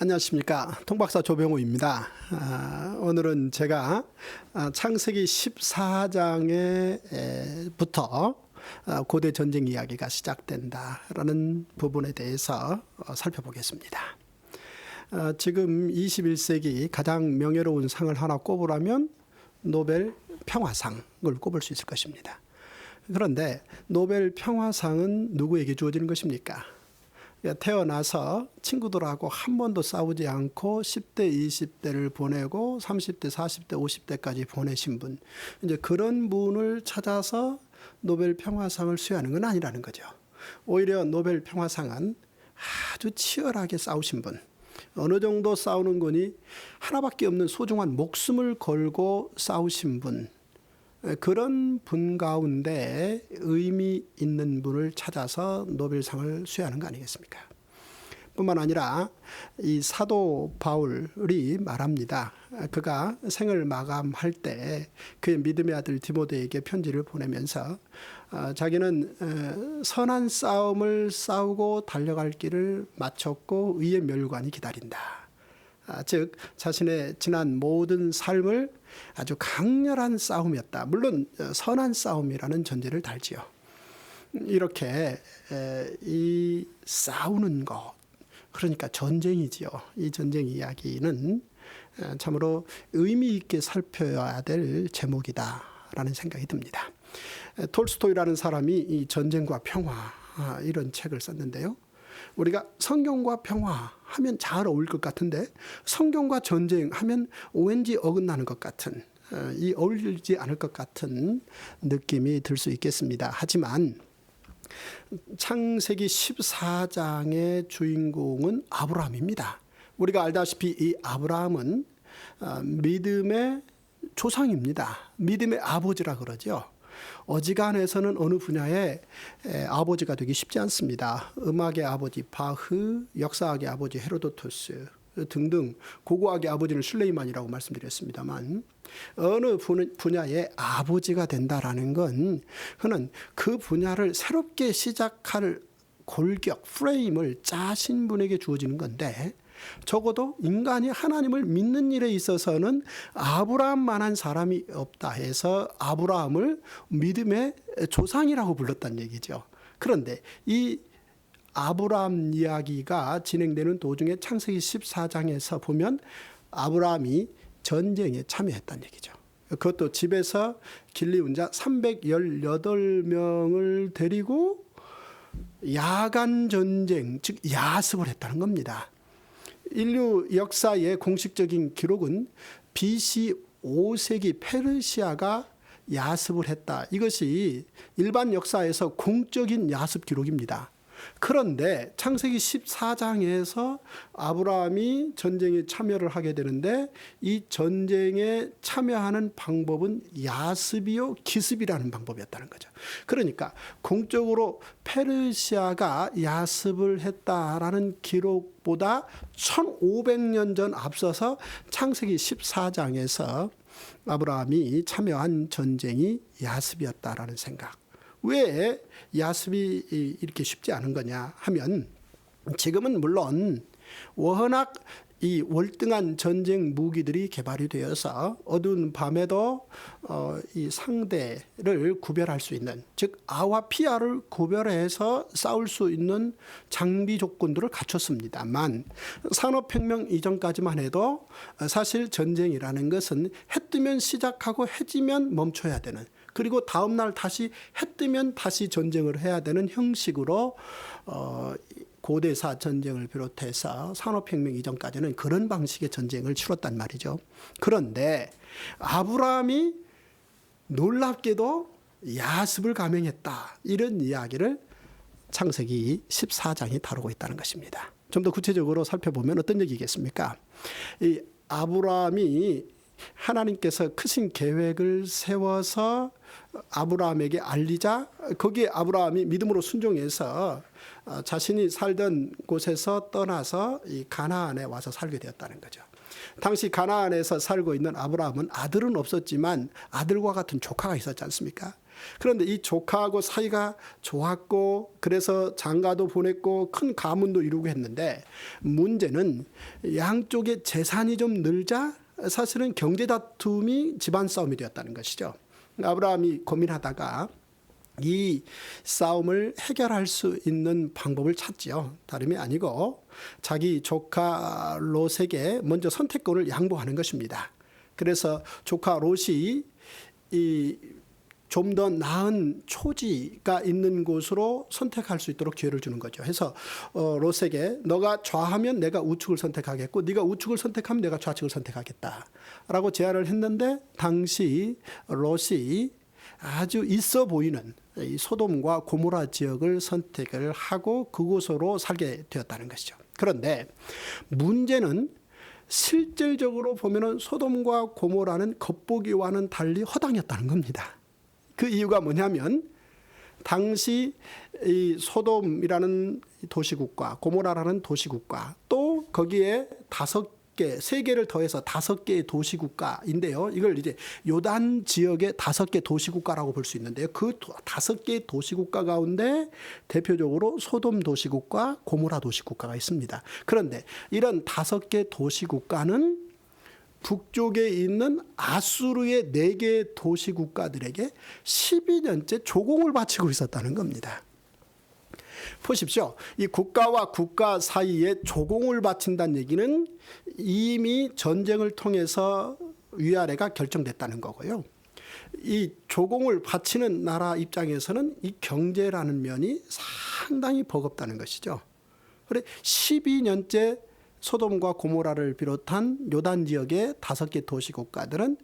안녕하십니까. 통박사 조병호입니다. 오늘은 제가 창세기 14장부터 고대 전쟁 이야기가 시작된다라는 부분에 대해서 살펴보겠습니다. 지금 21세기 가장 명예로운 상을 하나 꼽으라면 노벨 평화상을 꼽을 수 있을 것입니다. 그런데 노벨 평화상은 누구에게 주어지는 것입니까? 태어나서 친구들하고 한 번도 싸우지 않고 10대, 20대를 보내고 30대, 40대, 50대까지 보내신 분, 이제 그런 분을 찾아서 노벨 평화상을 수여하는 건 아니라는 거죠. 오히려 노벨 평화상은 아주 치열하게 싸우신 분, 어느 정도 싸우는 거니 하나밖에 없는 소중한 목숨을 걸고 싸우신 분, 그런 분 가운데 의미 있는 분을 찾아서 노벨상을 수여하는 거 아니겠습니까? 뿐만 아니라 이 사도 바울이 말합니다. 그가 생을 마감할 때 그의 믿음의 아들 디모데에게 편지를 보내면서 자기는 선한 싸움을 싸우고 달려갈 길을 마쳤고 의의 멸관이 기다린다. 즉 자신의 지난 모든 삶을 아주 강렬한 싸움이었다. 물론 선한 싸움이라는 전제를 달지요. 이렇게 이 싸우는 것, 그러니까 전쟁이지요. 이 전쟁 이야기는 참으로 의미 있게 살펴야 될 제목이다라는 생각이 듭니다. 톨스토이라는 사람이 이 전쟁과 평화 이런 책을 썼는데요. 우리가 성경과 평화 하면 잘 어울릴 것 같은데 성경과 전쟁 하면 왠지 어긋나는 것 같은, 이 어울리지 않을 것 같은 느낌이 들 수 있겠습니다. 하지만 창세기 14장의 주인공은 아브라함입니다. 우리가 알다시피 이 아브라함은 믿음의 조상입니다. 믿음의 아버지라 그러죠. 어지간해서는 어느 분야에 아버지가 되기 쉽지 않습니다. 음악의 아버지 바흐, 역사학의 아버지 헤로도토스 등등 고고학의 아버지는 술레이만이라고 말씀드렸습니다만, 어느 분야의 아버지가 된다라는 건 그는 그 분야를 새롭게 시작할 골격, 프레임을 짜신 분에게 주어지는 건데, 적어도 인간이 하나님을 믿는 일에 있어서는 아브라함만한 사람이 없다 해서 아브라함을 믿음의 조상이라고 불렀다는 얘기죠. 그런데 이 아브라함 이야기가 진행되는 도중에 창세기 14장에서 보면 아브라함이 전쟁에 참여했다는 얘기죠. 그것도 집에서 길리 자 318명을 데리고 야간 전쟁, 즉 야습을 했다는 겁니다. 인류 역사의 공식적인 기록은 BC 5세기 페르시아가 야습을 했다. 이것이 일반 역사에서 공적인 야습 기록입니다. 그런데 창세기 14장에서 아브라함이 전쟁에 참여를 하게 되는데 이 전쟁에 참여하는 방법은 야습이요 기습이라는 방법이었다는 거죠. 그러니까 공적으로 페르시아가 야습을 했다라는 기록보다 1500년 전 앞서서 창세기 14장에서 아브라함이 참여한 전쟁이 야습이었다라는 생각. 왜 야습이 이렇게 쉽지 않은 거냐 하면, 지금은 물론 워낙 이 월등한 전쟁 무기들이 개발이 되어서 어두운 밤에도 이 상대를 구별할 수 있는, 즉 아와 피아를 구별해서 싸울 수 있는 장비 조건들을 갖췄습니다만, 산업혁명 이전까지만 해도 사실 전쟁이라는 것은 해 뜨면 시작하고 해 지면 멈춰야 되는, 그리고 다음 날 다시 해 뜨면 다시 전쟁을 해야 되는 형식으로 고대사 전쟁을 비롯해서 산업혁명 이전까지는 그런 방식의 전쟁을 치렀단 말이죠. 그런데 아브라함이 놀랍게도 야습을 감행했다, 이런 이야기를 창세기 14장이 다루고 있다는 것입니다. 좀 더 구체적으로 살펴보면 어떤 얘기겠습니까? 이 아브라함이 하나님께서 크신 계획을 세워서 아브라함에게 알리자, 거기에 아브라함이 믿음으로 순종해서 자신이 살던 곳에서 떠나서 이 가나안에 와서 살게 되었다는 거죠. 당시 가나안에서 살고 있는 아브라함은 아들은 없었지만 아들과 같은 조카가 있었지 않습니까? 그런데 이 조카하고 사이가 좋았고 그래서 장가도 보냈고 큰 가문도 이루고 했는데 문제는 양쪽의 재산이 좀 늘자 사실은 경제 다툼이 집안 싸움이 되었다는 것이죠. 아브라함이 고민하다가 이 싸움을 해결할 수 있는 방법을 찾지요. 다름이 아니고 자기 조카 롯에게 먼저 선택권을 양보하는 것입니다. 그래서 조카 롯이 좀 더 나은 초지가 있는 곳으로 선택할 수 있도록 기회를 주는 거죠. 해서 롯에게 너가 좌하면 내가 우측을 선택하겠고 네가 우측을 선택하면 내가 좌측을 선택하겠다라고 제안을 했는데 당시 롯이 아주 있어 보이는 이 소돔과 고모라 지역을 선택을 하고 그곳으로 살게 되었다는 것이죠. 그런데 문제는 실질적으로 보면은 소돔과 고모라는 겉보기와는 달리 허당이었다는 겁니다. 그 이유가 뭐냐면 당시 이 소돔이라는 도시국가, 고모라라는 도시국가, 또 거기에 3개를 더해서 5개의 도시국가인데요. 이걸 이제 요단 지역의 5개 도시국가라고 볼 수 있는데요. 그 5개의 도시국가 가운데 대표적으로 소돔 도시국가, 고모라 도시국가가 있습니다. 그런데 이런 5개 도시국가는 북쪽에 있는 아수르의 4개의 도시국가들에게 12년째 조공을 바치고 있었다는 겁니다. 보십시오. 이 국가와 국가 사이에 조공을 바친다는 얘기는 이미 전쟁을 통해서 위아래가 결정됐다는 거고요. 이 조공을 바치는 나라 입장에서는 이 경제라는 면이 상당히 버겁다는 것이죠. 그래 12년째 소돔과 고모라를 비롯한 요단 지역의 5개 도시국가들은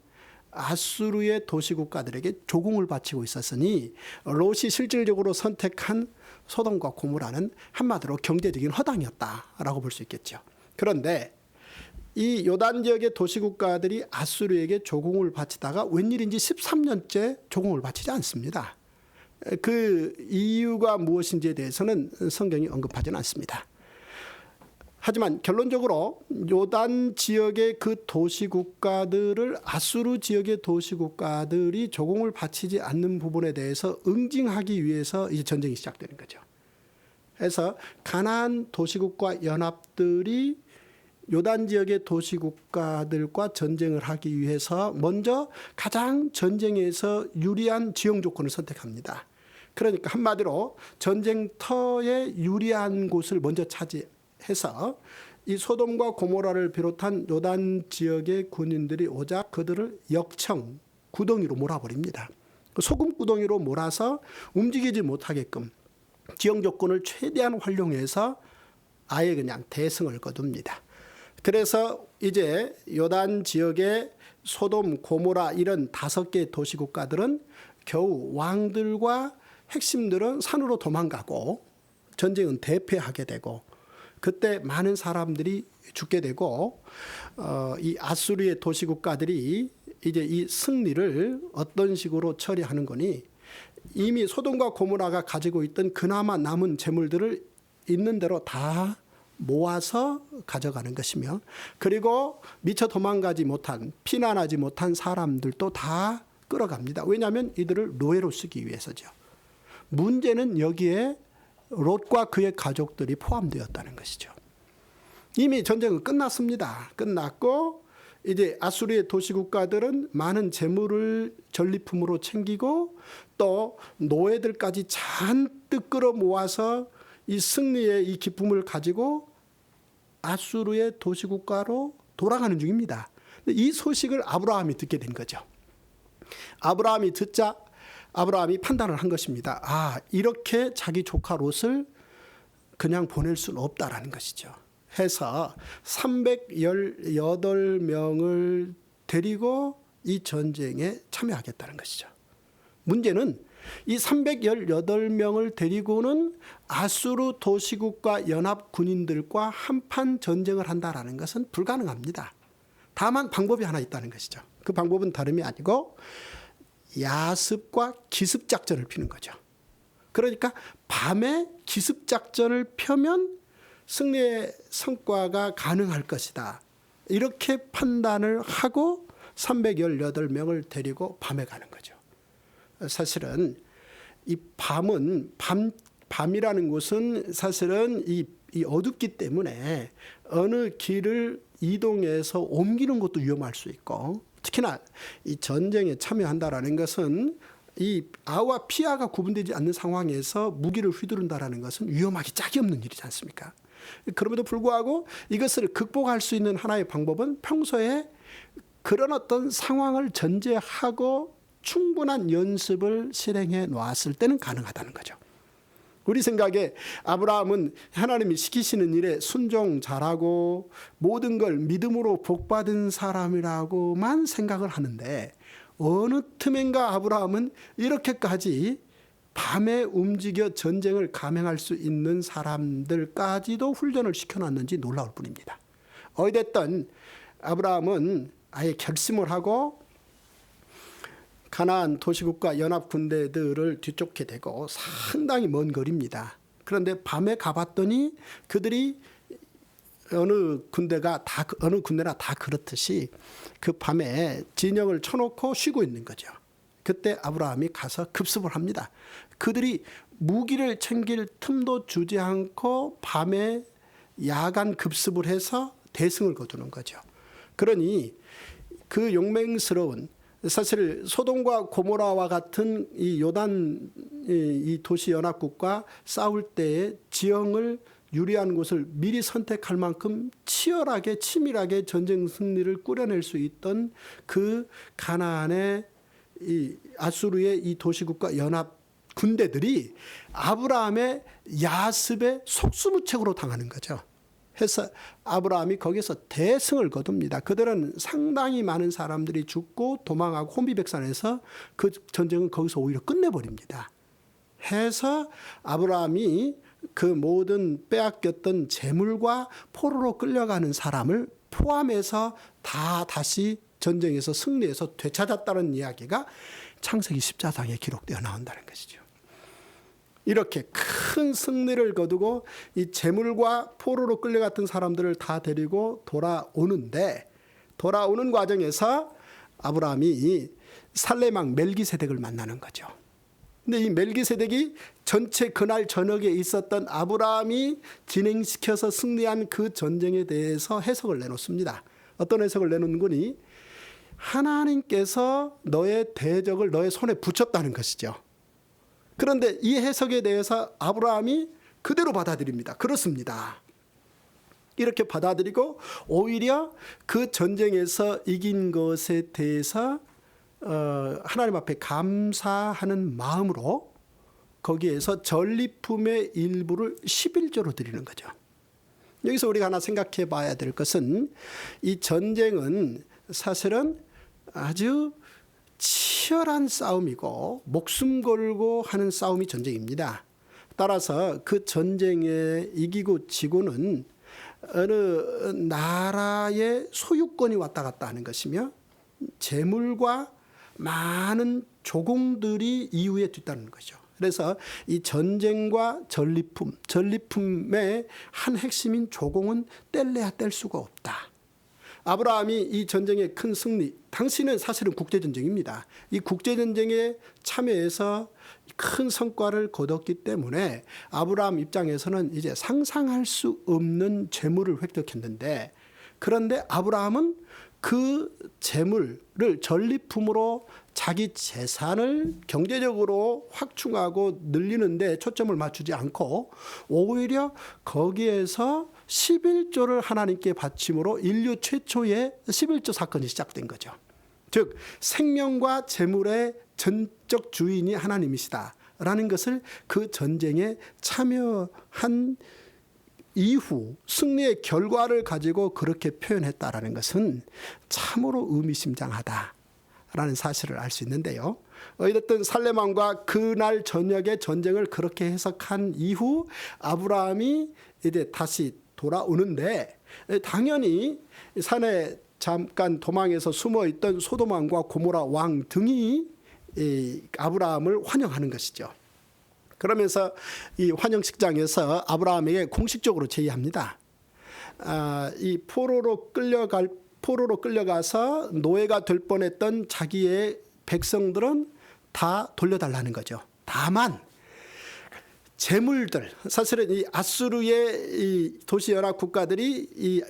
아수르의 도시국가들에게 조공을 바치고 있었으니 롯이 실질적으로 선택한 소돔과 고모라는 한마디로 경제적인 허당이었다라고 볼 수 있겠죠. 그런데 이 요단 지역의 도시국가들이 아수르에게 조공을 바치다가 웬일인지 13년째 조공을 바치지 않습니다. 그 이유가 무엇인지에 대해서는 성경이 언급하지는 않습니다. 하지만 결론적으로 요단 지역의 그 도시국가들을 아수르 지역의 도시국가들이 조공을 바치지 않는 부분에 대해서 응징하기 위해서 이제 전쟁이 시작되는 거죠. 그래서 가나안 도시국가 연합들이 요단 지역의 도시국가들과 전쟁을 하기 위해서 먼저 가장 전쟁에서 유리한 지형 조건을 선택합니다. 그러니까 한마디로 전쟁터에 유리한 곳을 먼저 차지해서 이 소돔과 고모라를 비롯한 요단 지역의 군인들이 오자 그들을 역청, 구덩이로 몰아버립니다. 소금 구덩이로 몰아서 움직이지 못하게끔 지형 조건을 최대한 활용해서 아예 그냥 대승을 거둡니다. 그래서 이제 요단 지역의 소돔, 고모라 이런 5개 도시국가들은 겨우 왕들과 핵심들은 산으로 도망가고 전쟁은 대패하게 되고 그때 많은 사람들이 죽게 되고 이 아수르의 도시국가들이 이제 이 승리를 어떤 식으로 처리하는 거니 이미 소돔과 고모라가 가지고 있던 그나마 남은 재물들을 있는 대로 다 모아서 가져가는 것이며 그리고 미처 도망가지 못한 피난하지 못한 사람들도 다 끌어갑니다. 왜냐하면 이들을 노예로 쓰기 위해서죠. 문제는 여기에 롯과 그의 가족들이 포함되었다는 것이죠. 이미 전쟁은 끝났습니다. 끝났고 이제 아수르의 도시국가들은 많은 재물을 전리품으로 챙기고 또 노예들까지 잔뜩 끌어모아서 이 승리의 이 기쁨을 가지고 아수르의 도시국가로 돌아가는 중입니다. 이 소식을 아브라함이 듣게 된 거죠. 아브라함이 듣자 아브라함이 판단을 한 것입니다. 아, 이렇게 자기 조카 롯을 그냥 보낼 수는 없다라는 것이죠. 해서 318명을 데리고 이 전쟁에 참여하겠다는 것이죠. 문제는 이 318명을 데리고는 아수르 도시국가 연합 군인들과 한판 전쟁을 한다라는 것은 불가능합니다. 다만 방법이 하나 있다는 것이죠. 그 방법은 다름이 아니고 야습과 기습작전을 피는 거죠. 그러니까 밤에 기습작전을 펴면 승리의 성과가 가능할 것이다. 이렇게 판단을 하고 318명을 데리고 밤에 가는 거죠. 사실은 이 밤이라는 것은 사실은 이 어둡기 때문에 어느 길을 이동해서 옮기는 것도 위험할 수 있고, 특히나 이 전쟁에 참여한다라는 것은 이 아와 피아가 구분되지 않는 상황에서 무기를 휘두른다라는 것은 위험하기 짝이 없는 일이지 않습니까? 그럼에도 불구하고 이것을 극복할 수 있는 하나의 방법은 평소에 그런 어떤 상황을 전제하고 충분한 연습을 실행해 놓았을 때는 가능하다는 거죠. 우리 생각에 아브라함은 하나님이 시키시는 일에 순종 잘하고 모든 걸 믿음으로 복받은 사람이라고만 생각을 하는데, 어느 틈엔가 아브라함은 이렇게까지 밤에 움직여 전쟁을 감행할 수 있는 사람들까지도 훈련을 시켜놨는지 놀라울 뿐입니다. 어찌됐든 아브라함은 아예 결심을 하고 가나안 도시국가 연합군대들을 뒤쫓게 되고 상당히 먼 거리입니다. 그런데 밤에 가봤더니 그들이 어느 군대나 다 그렇듯이 그 밤에 진영을 쳐놓고 쉬고 있는 거죠. 그때 아브라함이 가서 급습을 합니다. 그들이 무기를 챙길 틈도 주지 않고 밤에 야간 급습을 해서 대승을 거두는 거죠. 그러니 그 용맹스러운, 사실 소돔과 고모라와 같은 이 요단 이 도시 연합국과 싸울 때의 지형을 유리한 곳을 미리 선택할 만큼 치열하게 치밀하게 전쟁 승리를 꾸려낼 수 있던 그 가나안의 이 아수르의 이 도시국가 연합 군대들이 아브라함의 야습에 속수무책으로 당하는 거죠. 해서 아브라함이 거기서 대승을 거둡니다. 그들은 상당히 많은 사람들이 죽고 도망하고 혼비백산해서 그 전쟁은 거기서 오히려 끝내버립니다. 해서 아브라함이 그 모든 빼앗겼던 재물과 포로로 끌려가는 사람을 포함해서 다 다시 전쟁에서 승리해서 되찾았다는 이야기가 창세기 10장에 기록되어 나온다는 것이죠. 이렇게 큰 승리를 거두고 이 재물과 포로로 끌려갔던 사람들을 다 데리고 돌아오는데, 돌아오는 과정에서 아브라함이 살레망 멜기세덱을 만나는 거죠. 근데 이 멜기세덱이 전체 그날 저녁에 있었던 아브라함이 진행시켜서 승리한 그 전쟁에 대해서 해석을 내놓습니다. 어떤 해석을 내놓는 거니? 하나님께서 너의 대적을 너의 손에 붙였다는 것이죠. 그런데 이 해석에 대해서 아브라함이 그대로 받아들입니다. 그렇습니다. 이렇게 받아들이고 오히려 그 전쟁에서 이긴 것에 대해서 하나님 앞에 감사하는 마음으로 거기에서 전리품의 일부를 11조로 드리는 거죠. 여기서 우리가 하나 생각해 봐야 될 것은, 이 전쟁은 사실은 아주 치열한 싸움이고 목숨 걸고 하는 싸움이 전쟁입니다. 따라서 그 전쟁에 이기고 지고는 어느 나라의 소유권이 왔다 갔다 하는 것이며 재물과 많은 조공들이 이후에 뒤따르는 거죠. 그래서 이 전쟁과 전리품의 한 핵심인 조공은 뗄래야 뗄 수가 없다. 아브라함이 이 전쟁의 큰 승리, 당시는 사실은 국제전쟁입니다. 이 국제전쟁에 참여해서 큰 성과를 거뒀기 때문에 아브라함 입장에서는 이제 상상할 수 없는 재물을 획득했는데, 그런데 아브라함은 그 재물을 전리품으로 자기 재산을 경제적으로 확충하고 늘리는데 초점을 맞추지 않고 오히려 거기에서 11조를 하나님께 바침으로 인류 최초의 11조 사건이 시작된 거죠. 즉 생명과 재물의 전적 주인이 하나님이시다라는 것을 그 전쟁에 참여한 이후 승리의 결과를 가지고 그렇게 표현했다라는 것은 참으로 의미심장하다라는 사실을 알 수 있는데요. 어쨌든 살레망과 그날 저녁에 전쟁을 그렇게 해석한 이후 아브라함이 이제 다시 돌아오는데, 당연히 산에 잠깐 도망해서 숨어있던 소돔 왕과 고모라 왕 등이 아브라함을 환영하는 것이죠. 그러면서 이 환영식장에서 아브라함에게 공식적으로 제의합니다. 이 포로로 끌려가서 노예가 될 뻔했던 자기의 백성들은 다 돌려달라는 거죠. 다만 재물들, 사실은 이 아수르의 이 도시연합 국가들이 이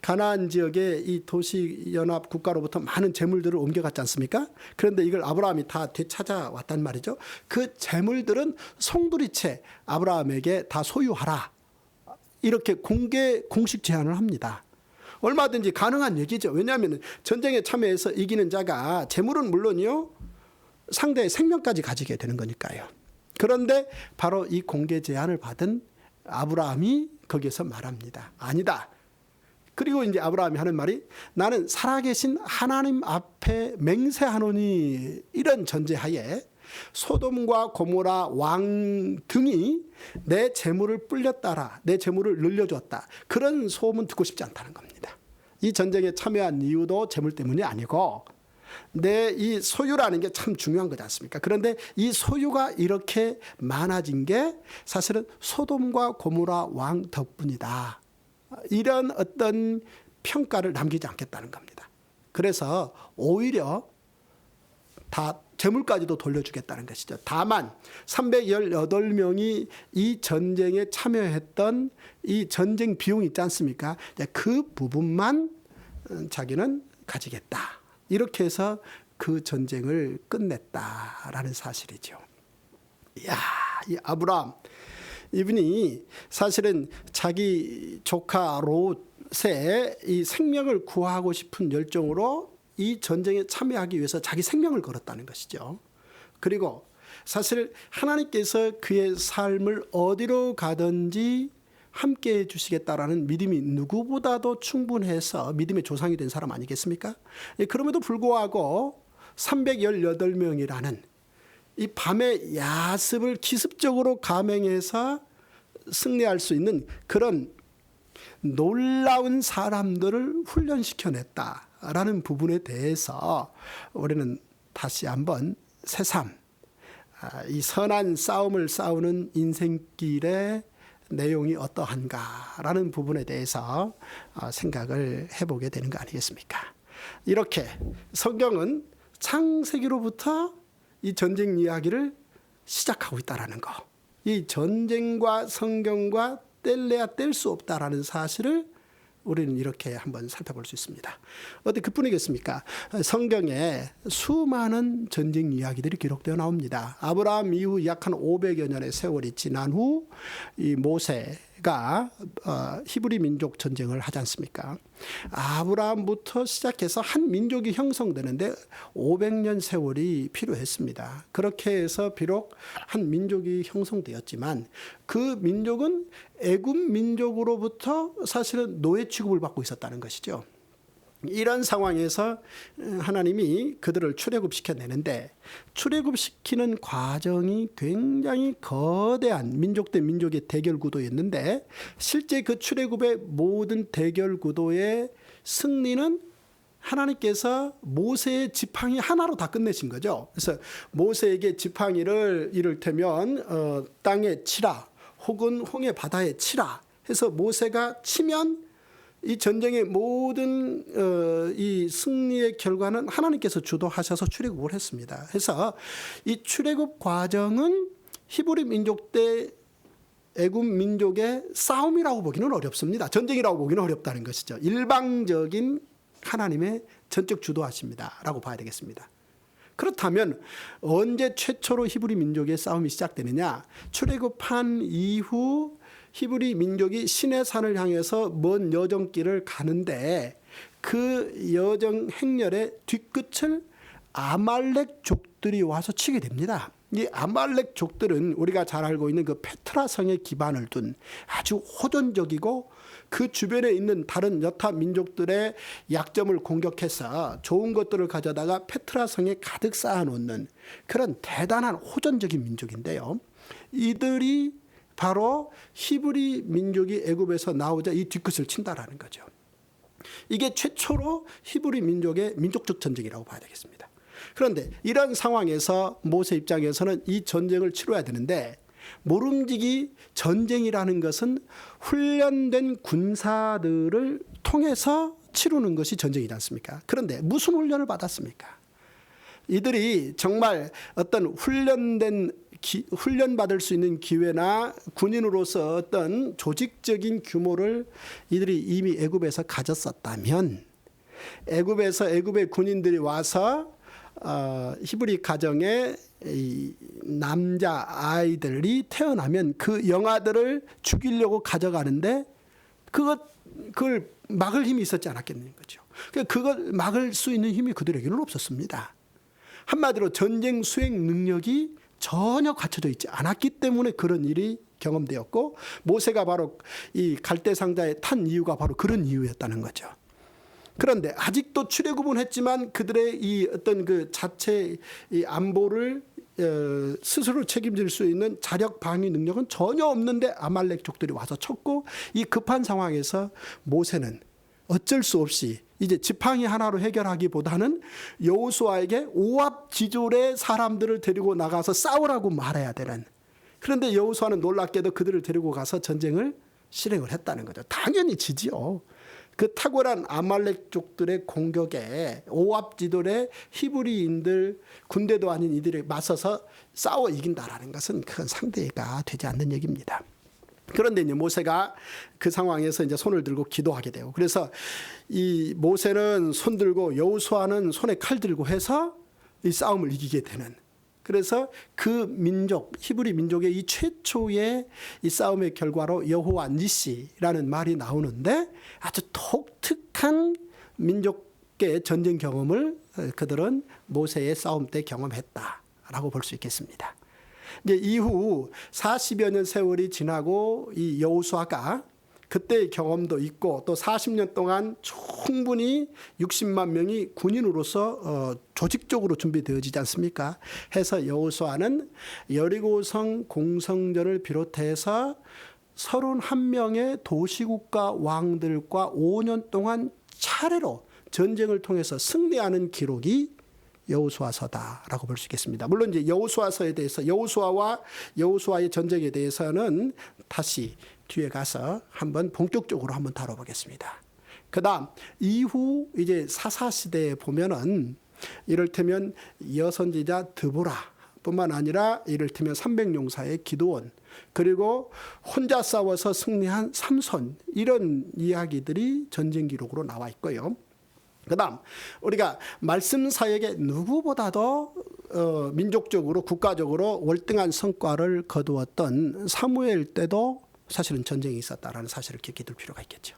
가나안 지역의 이 도시연합 국가로부터 많은 재물들을 옮겨갔지 않습니까? 그런데 이걸 아브라함이 다 되찾아왔단 말이죠. 그 재물들은 송두리째 아브라함에게 다 소유하라, 이렇게 공식 제안을 합니다. 얼마든지 가능한 얘기죠. 왜냐하면 전쟁에 참여해서 이기는 자가 재물은 물론이요, 상대의 생명까지 가지게 되는 거니까요. 그런데 바로 이 공개 제안을 받은 아브라함이 거기에서 말합니다. 아니다. 그리고 이제 아브라함이 하는 말이, 나는 살아계신 하나님 앞에 맹세하노니, 이런 전제하에 소돔과 고모라 왕 등이 내 재물을 불렸다라, 내 재물을 늘려줬다, 그런 소문 듣고 싶지 않다는 겁니다. 이 전쟁에 참여한 이유도 재물 때문이 아니고 내 이 소유라는 게 참 중요한 거지 않습니까? 그런데 이 소유가 이렇게 많아진 게 사실은 소돔과 고모라 왕 덕분이다, 이런 어떤 평가를 남기지 않겠다는 겁니다. 그래서 오히려 다 재물까지도 돌려주겠다는 것이죠. 다만 318명이 이 전쟁에 참여했던 이 전쟁 비용이 있지 않습니까? 그 부분만 자기는 가지겠다, 이렇게 해서 그 전쟁을 끝냈다라는 사실이죠. 이야, 이 아브라함, 이분이 사실은 자기 조카 롯의 이 생명을 구하고 싶은 열정으로 이 전쟁에 참여하기 위해서 자기 생명을 걸었다는 것이죠. 그리고 사실 하나님께서 그의 삶을 어디로 가든지 함께 해 주시겠다라는 믿음이 누구보다도 충분해서 믿음의 조상이 된 사람 아니겠습니까? 그럼에도 불구하고 318명이라는 이 밤의 야습을 기습적으로 감행해서 승리할 수 있는 그런 놀라운 사람들을 훈련시켜냈다라는 부분에 대해서 우리는 다시 한번 새삼 이 선한 싸움을 싸우는 인생길의 내용이 어떠한가라는 부분에 대해서 생각을 해보게 되는 거 아니겠습니까? 이렇게 성경은 창세기로부터 이 전쟁 이야기를 시작하고 있다는 거, 이 전쟁과 성경과 뗄래야 뗄 수 없다라는 사실을 우리는 이렇게 한번 살펴볼 수 있습니다. 어디 그뿐이겠습니까? 성경에 수많은 전쟁 이야기들이 기록되어 나옵니다. 아브라함 이후 약 한 500여 년의 세월이 지난 후 이 모세가 히브리 민족 전쟁을 하지 않습니까? 아브라함부터 시작해서 한 민족이 형성되는데 500년 세월이 필요했습니다. 그렇게 해서 비록 한 민족이 형성되었지만 그 민족은 애굽 민족으로부터 사실은 노예 취급을 받고 있었다는 것이죠. 이런 상황에서 하나님이 그들을 출애굽시켜내는데, 출애굽시키는 과정이 굉장히 거대한 민족 대 민족의 대결 구도였는데, 실제 그 출애굽의 모든 대결 구도의 승리는 하나님께서 모세의 지팡이 하나로 다 끝내신 거죠. 그래서 모세에게 지팡이를 이를테면 땅에 치라, 혹은 홍해 바다에 치라 해서 모세가 치면 이 전쟁의 모든 이 승리의 결과는 하나님께서 주도하셔서 출애굽을 했습니다. 그래서 이 출애굽 과정은 히브리 민족 대 애굽 민족의 싸움이라고 보기는 어렵습니다. 전쟁이라고 보기는 어렵다는 것이죠. 일방적인 하나님의 전적 주도하십니다라고 봐야 되겠습니다. 그렇다면 언제 최초로 히브리 민족의 싸움이 시작되느냐? 출애굽한 이후 히브리 민족이 시내산을 향해서 먼 여정길을 가는데 그 여정 행렬의 뒤끝을 아말렉족들이 와서 치게 됩니다. 이 아말렉족들은 우리가 잘 알고 있는 그 페트라 성에 기반을 둔 아주 호전적이고 그 주변에 있는 다른 여타 민족들의 약점을 공격해서 좋은 것들을 가져다가 페트라 성에 가득 쌓아놓는 그런 대단한 호전적인 민족인데요. 이들이 바로 히브리 민족이 애굽에서 나오자 이 뒤끝을 친다라는 거죠. 이게 최초로 히브리 민족의 민족적 전쟁이라고 봐야 되겠습니다. 그런데 이런 상황에서 모세 입장에서는 이 전쟁을 치러야 되는데, 모름지기 전쟁이라는 것은 훈련된 군사들을 통해서 치르는 것이 전쟁이지 않습니까? 그런데 무슨 훈련을 받았습니까? 이들이 정말 어떤 훈련받을 수 있는 기회나 군인으로서 어떤 조직적인 규모를 이들이 이미 애굽에서 가졌었다면, 애굽의 군인들이 와서 히브리 가정에 이 남자 아이들이 태어나면 그 영아들을 죽이려고 가져가는데 그걸 막을 힘이 있었지 않았겠는 거죠. 그걸 막을 수 있는 힘이 그들에게는 없었습니다. 한마디로 전쟁 수행 능력이 전혀 갖춰져 있지 않았기 때문에 그런 일이 경험되었고, 모세가 바로 이 갈대 상자에 탄 이유가 바로 그런 이유였다는 거죠. 그런데 아직도 출애굽은 했지만 그들의 이 어떤 그 자체 이 안보를 스스로 책임질 수 있는 자력 방위 능력은 전혀 없는데 아말렉족들이 와서 쳤고, 이 급한 상황에서 모세는 어쩔 수 없이 이제 지팡이 하나로 해결하기보다는 여호수아에게 오합지졸의 사람들을 데리고 나가서 싸우라고 말해야 되는. 그런데 여호수아는 놀랍게도 그들을 데리고 가서 전쟁을 실행을 했다는 거죠. 당연히 지지요. 그 탁월한 아말렉족들의 공격에 오합지졸의 히브리인들, 군대도 아닌 이들에 맞서서 싸워 이긴다라는 것은 큰 상대가 되지 않는 얘기입니다. 그런데 이제 모세가 그 상황에서 이제 손을 들고 기도하게 되고, 그래서 이 모세는 손 들고 여호수아는 손에 칼 들고 해서 이 싸움을 이기게 되는. 그래서 그 민족, 히브리 민족의 이 최초의 이 싸움의 결과로 여호와 니시라는 말이 나오는데, 아주 독특한 민족의 전쟁 경험을 그들은 모세의 싸움 때 경험했다라고 볼 수 있겠습니다. 이제 이후 40여 년 세월이 지나고 이 여호수아가 그때의 경험도 있고 또 40년 동안 충분히 60만 명이 군인으로서 조직적으로 준비되어지지 않습니까? 해서 여호수아는 여리고성 공성전을 비롯해서 31명의 도시국가 왕들과 5년 동안 차례로 전쟁을 통해서 승리하는 기록이 여호수아서다라고 볼 수 있겠습니다. 물론 이제 여호수아서에 대해서, 여호수아와 여호수아의 전쟁에 대해서는 다시 뒤에 가서 한번 본격적으로 한번 다뤄보겠습니다. 그다음 이후 이제 사사 시대에 보면은 이를테면 여선지자 드보라뿐만 아니라 이를테면 300용사의 기드온, 그리고 혼자 싸워서 승리한 삼손, 이런 이야기들이 전쟁 기록으로 나와 있고요. 그다음 우리가 말씀 사역에 누구보다도 민족적으로 국가적으로 월등한 성과를 거두었던 사무엘 때도 사실은 전쟁이 있었다라는 사실을 기억해 둘 필요가 있겠죠.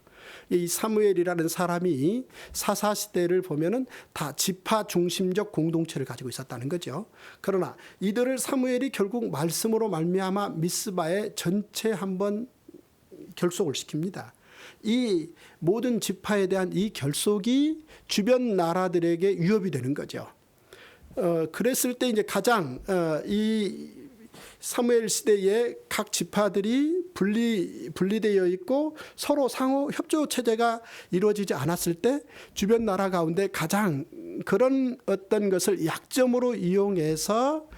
이 사무엘이라는 사람이 사사시대를 보면은 다 지파 중심적 공동체를 가지고 있었다는 거죠. 그러나 이들을 사무엘이 결국 말씀으로 말미암아 미스바에 전체 한번 결속을 시킵니다. 이 모든 지파에 대한 이 결속이 주변 나라들에게 위협이 되는 거죠. 그랬을 때 이제 가장 이 사무엘 시대에 각 지파들이 분리되어 있고 서로 상호 협조 체제가 이루어지지 않았을 때 주변 나라 가운데 가장 그런 어떤 것을 약점으로 이용해서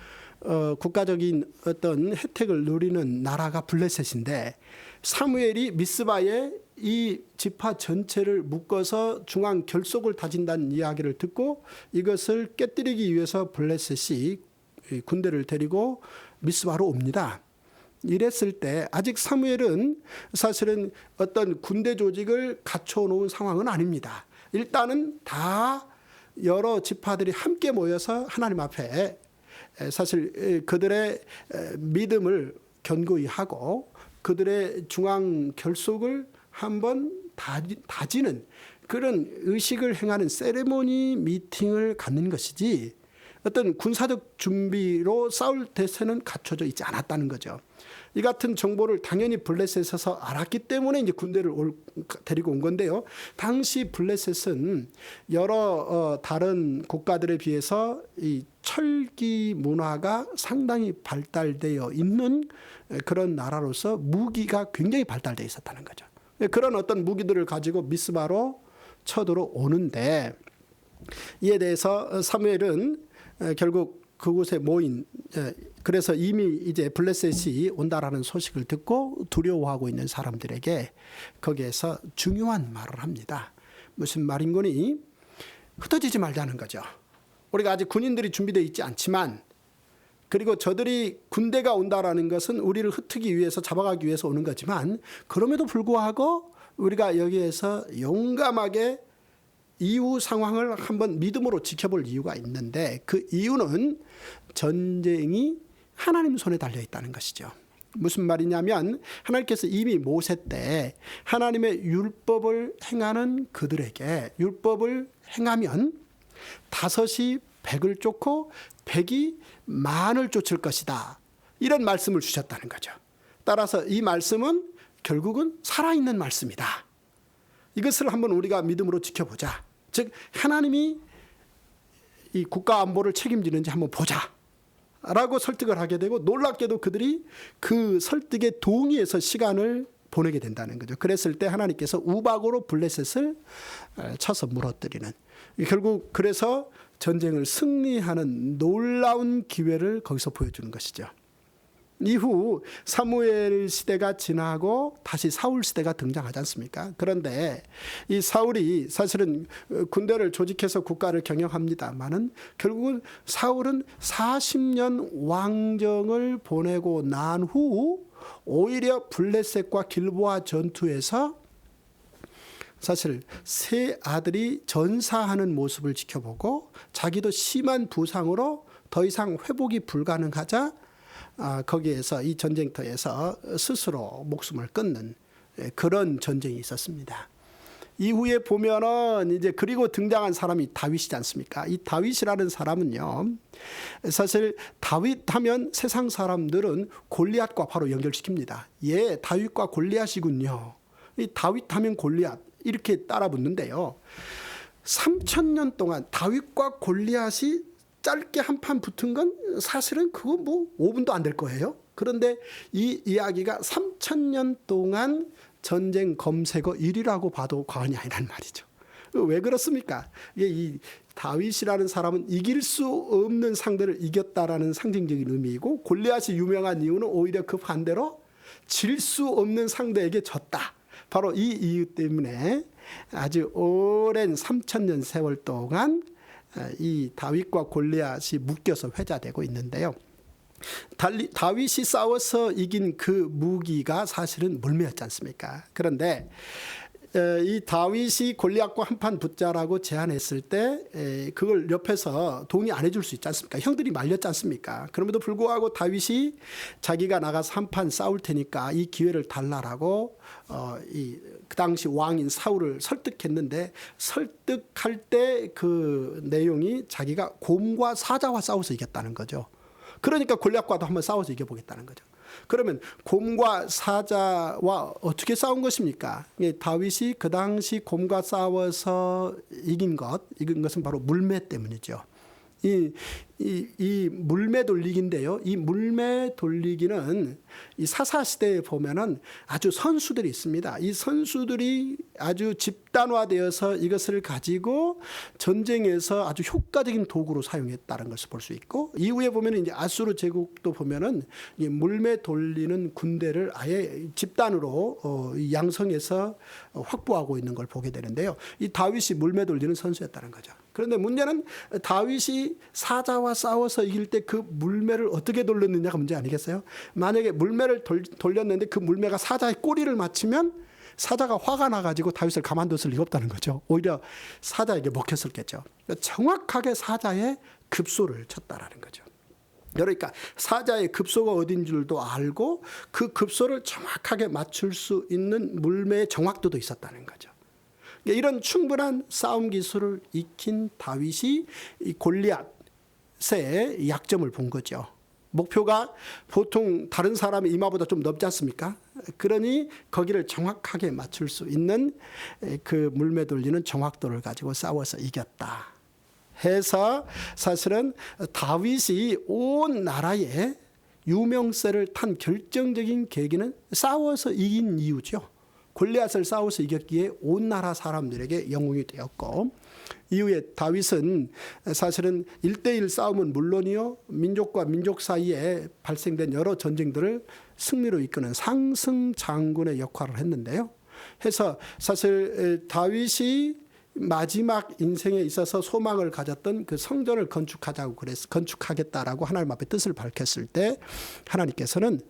국가적인 어떤 혜택을 누리는 나라가 블레셋인데, 사무엘이 미스바에 이 지파 전체를 묶어서 중앙 결속을 다진다는 이야기를 듣고 이것을 깨뜨리기 위해서 블레셋이 군대를 데리고 미스바로 옵니다. 이랬을 때 아직 사무엘은 사실은 어떤 군대 조직을 갖춰놓은 상황은 아닙니다. 일단은 다 여러 지파들이 함께 모여서 하나님 앞에 사실 그들의 믿음을 견고히 하고 그들의 중앙 결속을 한번 다지는 그런 의식을 행하는 세레모니 미팅을 갖는 것이지, 어떤 군사적 준비로 싸울 대세는 갖춰져 있지 않았다는 거죠. 이 같은 정보를 당연히 블레셋에서 알았기 때문에 이제 군대를 데리고 온 건데요. 당시 블레셋은 여러 다른 국가들에 비해서 이 철기 문화가 상당히 발달되어 있는 그런 나라로서 무기가 굉장히 발달되어 있었다는 거죠. 그런 어떤 무기들을 가지고 미스바로 쳐들어오는데, 이에 대해서 사무엘은 결국 그곳에 모인, 그래서 이미 이제 블레셋이 온다라는 소식을 듣고 두려워하고 있는 사람들에게 거기에서 중요한 말을 합니다. 무슨 말인 거니? 흩어지지 말자는 거죠. 우리가 아직 군인들이 준비되어 있지 않지만, 그리고 저들이 군대가 온다라는 것은 우리를 흩트기 위해서, 잡아가기 위해서 오는 거지만, 그럼에도 불구하고 우리가 여기에서 용감하게 이후 상황을 한번 믿음으로 지켜볼 이유가 있는데, 그 이유는 전쟁이 하나님 손에 달려 있다는 것이죠. 무슨 말이냐면, 하나님께서 이미 모세 때 하나님의 율법을 행하는 그들에게 율법을 행하면 5이 100을 쫓고 100이 10,000을 쫓을 것이다, 이런 말씀을 주셨다는 거죠. 따라서 이 말씀은 결국은 살아있는 말씀이다. 이것을 한번 우리가 믿음으로 지켜보자. 즉 하나님이 이 국가 안보를 책임지는지 한번 보자 라고 설득을 하게 되고, 놀랍게도 그들이 그 설득에 동의해서 시간을 보내게 된다는 거죠. 그랬을 때 하나님께서 우박으로 블레셋을 쳐서 무너뜨리는, 결국 그래서 전쟁을 승리하는 놀라운 기회를 거기서 보여주는 것이죠. 이후 사무엘 시대가 지나고 다시 사울 시대가 등장하지 않습니까? 그런데 이 사울이 사실은 군대를 조직해서 국가를 경영합니다마는, 결국은 사울은 40년 왕정을 보내고 난 후 오히려 블레셋과 길보아 전투에서 사실 세 아들이 전사하는 모습을 지켜보고, 자기도 심한 부상으로 더 이상 회복이 불가능하자 거기에서, 이 전쟁터에서 스스로 목숨을 끊는 그런 전쟁이 있었습니다. 이후에 보면은 이제 그리고 등장한 사람이 다윗이지 않습니까? 이 다윗이라는 사람은요, 사실 다윗 하면 세상 사람들은 골리앗과 바로 연결시킵니다. 예, 다윗과 골리앗이군요. 이 다윗 하면 골리앗, 이렇게 따라 붙는데요. 3,000년 동안 다윗과 골리앗이 짧게 한판 붙은 건 사실은 그거 뭐 5분도 안 될 거예요. 그런데 이 이야기가 3,000년 동안 전쟁 검색어 1위라고 봐도 과언이 아니란 말이죠. 왜 그렇습니까? 이 다윗이라는 사람은 이길 수 없는 상대를 이겼다라는 상징적인 의미이고, 골리앗이 유명한 이유는 오히려 그 반대로 질 수 없는 상대에게 졌다. 바로 이 이유 때문에 아주 오랜 3,000년 세월 동안 이 다윗과 골리앗이 묶여서 회자되고 있는데요. 다윗이 싸워서 이긴 그 무기가 사실은 물매였지 않습니까? 그런데 이 다윗이 골리앗과 한판 붙자라고 제안했을 때 그걸 옆에서 동의 안 해줄 수 있지 않습니까? 형들이 말렸지 않습니까? 그럼에도 불구하고 다윗이 자기가 나가서 한판 싸울 테니까 이 기회를 달라라고 그 당시 왕인 사울을 설득했는데, 설득할 때 그 내용이 자기가 곰과 사자와 싸워서 이겼다는 거죠. 그러니까 골리앗과도 한번 싸워서 이겨보겠다는 거죠. 그러면 곰과 사자와 어떻게 싸운 것입니까? 다윗이 그 당시 곰과 싸워서 이긴 것은 바로 물매 때문이죠. 이 물매 돌리기인데요. 이 물매 돌리기는 이 사사시대에 보면은 아주 선수들이 있습니다. 이 선수들이 아주 집단화되어서 이것을 가지고 전쟁에서 아주 효과적인 도구로 사용했다는 것을 볼 수 있고, 이후에 보면은 이제 아수르 제국도 보면은 이 물매 돌리는 군대를 아예 집단으로 양성해서 확보하고 있는 걸 보게 되는데요. 이 다윗이 물매 돌리는 선수였다는 거죠. 그런데 문제는 다윗이 사자와 싸워서 이길 때 그 물매를 어떻게 돌렸느냐가 문제 아니겠어요? 만약에 물매를 돌렸는데 그 물매가 사자의 꼬리를 맞추면 사자가 화가 나가지고 다윗을 가만뒀을 리가 없다는 거죠. 오히려 사자에게 먹혔었겠죠. 정확하게 사자의 급소를 쳤다라는 거죠. 그러니까 사자의 급소가 어딘 줄도 알고 그 급소를 정확하게 맞출 수 있는 물매의 정확도도 있었다는 거죠. 이런 충분한 싸움 기술을 익힌 다윗이 이 골리앗의 약점을 본 거죠. 목표가 보통 다른 사람의 이마보다 좀 넓지 않습니까? 그러니 거기를 정확하게 맞출 수 있는 그 물매 돌리는 정확도를 가지고 싸워서 이겼다 해서, 사실은 다윗이 온 나라에 유명세를 탄 결정적인 계기는 싸워서 이긴 이유죠. 골리앗을 싸워서 이겼기에 온 나라 사람들에게 영웅이 되었고, 이후에 다윗은 사실은 1대1 싸움은 물론이요, 민족과 민족 사이에 발생된 여러 전쟁들을 승리로 이끄는 상승 장군의 역할을 했는데요. 해서 사실 다윗이 마지막 인생에 있어서 소망을 가졌던 그 성전을 건축하겠다라고 하나님 앞에 뜻을 밝혔을 때 하나님께서는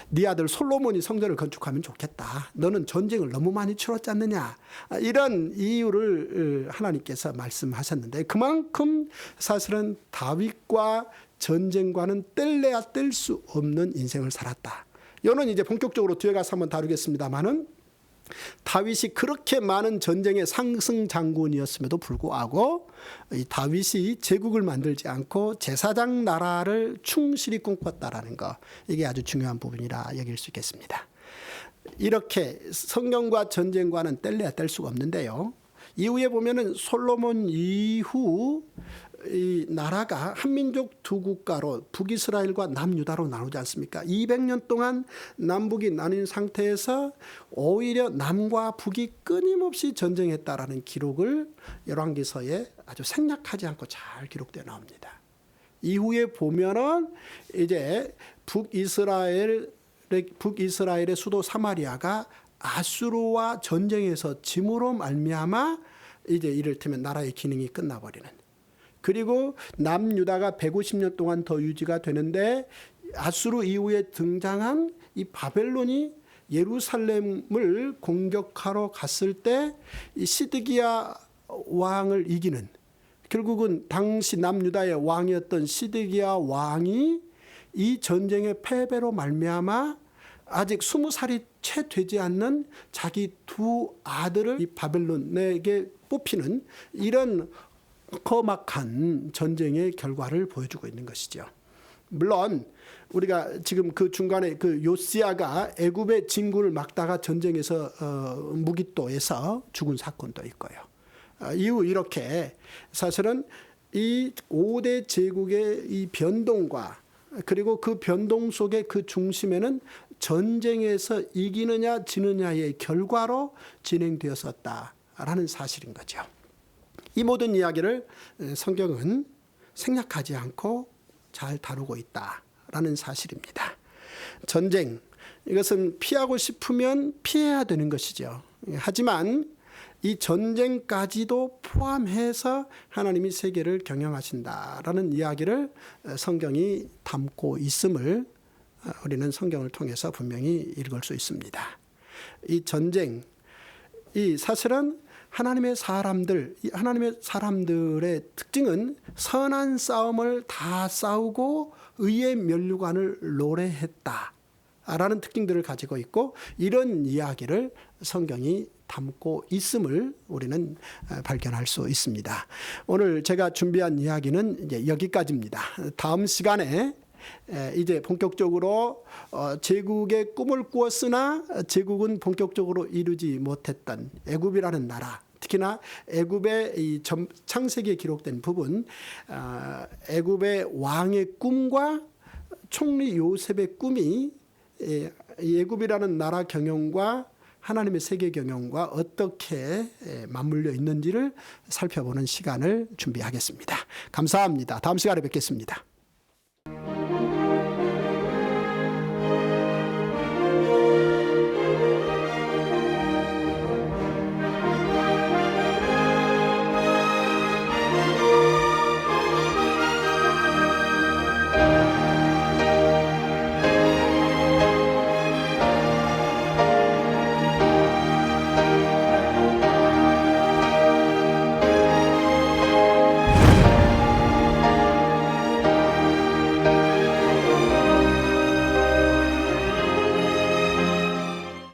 네 아들 솔로몬이 성전을 건축하면 좋겠다. 너는 전쟁을 너무 많이 치렀지 않느냐. 이런 이유를 하나님께서 말씀하셨는데 그만큼 사실은 다윗과 전쟁과는 뗄래야 뗄 수 없는 인생을 살았다. 이거는 이제 본격적으로 뒤에 가서 한번 다루겠습니다만은 다윗이 그렇게 많은 전쟁의 상승 장군이었음에도 불구하고 이 다윗이 제국을 만들지 않고 제사장 나라를 충실히 꿈꿨다라는 거, 이게 아주 중요한 부분이라 여길 수 있겠습니다. 이렇게 성경과 전쟁과는 뗄래야 뗄 수가 없는데요. 이후에 보면은 솔로몬 이후 이 나라가 한민족 두 국가로 북이스라엘과 남유다로 나누지 않습니까? 200년 동안 남북이 나뉜 상태에서 오히려 남과 북이 끊임없이 전쟁했다라는 기록을 열왕기서에 아주 생략하지 않고 잘 기록되어 나옵니다. 이후에 보면은 이제 북이스라엘의 수도 사마리아가 아수르와 전쟁에서 짐으로 말미암아 이제 이를테면 나라의 기능이 끝나버리는. 그리고 남유다가 150년 동안 더 유지가 되는데 아수르 이후에 등장한 이 바벨론이 예루살렘을 공격하러 갔을 때 이 시드기야 왕을 이기는, 결국은 당시 남유다의 왕이었던 시드기야 왕이 이 전쟁의 패배로 말미암아 아직 20살이 채 되지 않는 자기 두 아들을 이 바벨론에게 뽑히는 이런 험악한 전쟁의 결과를 보여주고 있는 것이죠. 물론 우리가 지금 그 중간에 그 요시야가 애굽의 진군을 막다가 전쟁에서 무기또에서 죽은 사건도 있고요. 이후 이렇게 사실은 이 5대 제국의 이 변동과 그리고 그 변동 속의 그 중심에는 전쟁에서 이기느냐 지느냐의 결과로 진행되었었다라는 사실인 거죠. 이 모든 이야기를 성경은 생략하지 않고 잘 다루고 있다라는 사실입니다. 전쟁, 이것은 피하고 싶으면 피해야 되는 것이죠. 하지만 이 전쟁까지도 포함해서 하나님이 세계를 경영하신다라는 이야기를 성경이 담고 있음을 우리는 성경을 통해서 분명히 읽을 수 있습니다. 이 전쟁, 이 사실은 하나님의 사람들의 특징은 선한 싸움을 다 싸우고 의의 면류관을 노래했다라는 특징들을 가지고 있고, 이런 이야기를 성경이 담고 있음을 우리는 발견할 수 있습니다. 오늘 제가 준비한 이야기는 이제 여기까지입니다. 다음 시간에 이제 본격적으로 제국의 꿈을 꾸었으나 제국은 본격적으로 이루지 못했던 애굽이라는 나라, 특히나 애굽의 이 창세기에 기록된 부분, 애굽의 왕의 꿈과 총리 요셉의 꿈이 애굽이라는 나라 경영과 하나님의 세계 경영과 어떻게 맞물려 있는지를 살펴보는 시간을 준비하겠습니다. 감사합니다. 다음 시간에 뵙겠습니다.